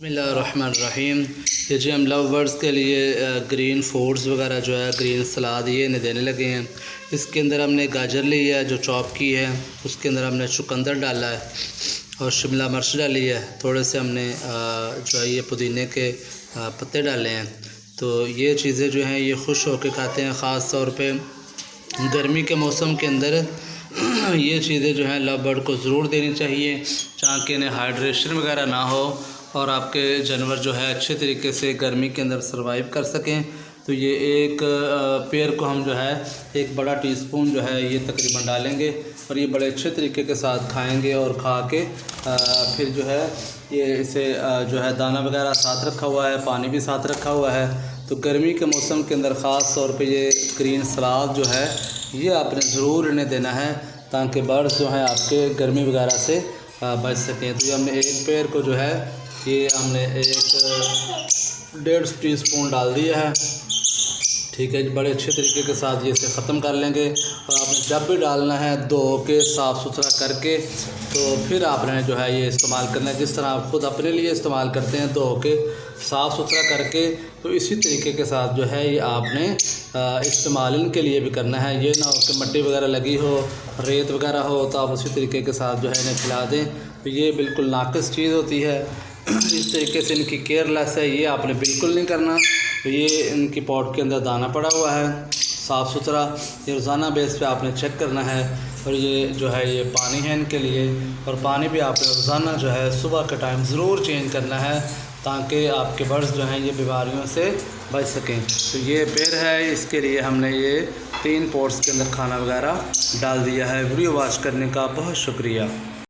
बिस्मिल्लाहिर्रहमानिर्रहीम। ये जी हम लव बर्ड्स के लिए ग्रीन फूड्स वगैरह जो है ग्रीन सलाद ये इन्हें देने लगे हैं। इसके अंदर हमने गाजर ली है जो चॉप की है, उसके अंदर हमने चुकंदर डाला है और शिमला मिर्च डाली है, थोड़े से हमने जो है ये पुदीने के पत्ते डाले हैं। तो ये चीज़ें जो हैं ये खुश होकर खाते हैं। ख़ास तौर पे गर्मी के मौसम के अंदर ये चीज़ें जो हैं लव बर्ड को ज़रूर देनी चाहिए ताकि इन्हें हाइड्रेशन वगैरह ना हो और आपके जानवर जो है अच्छे तरीके से गर्मी के अंदर सरवाइव कर सकें। तो ये एक पेयर को हम जो है एक बड़ा टीस्पून जो है ये तकरीबन डालेंगे और ये बड़े अच्छे तरीके के साथ खाएंगे और खा के फिर जो है ये इसे जो है दाना वगैरह साथ रखा हुआ है, पानी भी साथ रखा हुआ है। तो गर्मी के मौसम के अंदर ख़ास तौर पे ये ग्रीन सलाद जो है ये आपने ज़रूर इन्हें देना है ताकि बर्ड्स जो हैं आपके गर्मी वगैरह से बच सकें। तो ये हमने एक पेयर को जो है ये हमने एक 1.5 टीस्पून डाल दिया है, ठीक है। बड़े अच्छे तरीके के साथ ये इसे ख़त्म कर लेंगे और आपने जब भी डालना है धो के साफ़ सुथरा करके तो फिर आपने जो है ये इस्तेमाल करना है। जिस तरह आप ख़ुद अपने लिए इस्तेमाल करते हैं धो के साफ़ सुथरा करके, तो इसी तरीके के साथ जो है ये आपने इस्तेमाल इनके लिए भी करना है। ये ना हो कि मट्टी वगैरह लगी हो, रेत वगैरह हो, तो आप उसी तरीके के साथ जो है इन्हें खिला दें तो ये बिल्कुल नाक़िस चीज़ होती है। इस तरीके से इनकी केयरलेस है, ये आपने बिल्कुल नहीं करना। तो ये इनकी पॉट के अंदर दाना पड़ा हुआ है साफ़ सुथरा, ये रोज़ाना बेस पे आपने चेक करना है। और ये जो है ये पानी है इनके लिए, और पानी भी आपने रोज़ाना जो है सुबह के टाइम ज़रूर चेंज करना है ताकि आपके बर्ड्स जो हैं ये बीमारियों से बच सकें। तो ये पेड़ है, इसके लिए हमने ये 3 पॉट्स के अंदर खाना वगैरह डाल दिया है। वीडियो वॉच करने का बहुत शुक्रिया।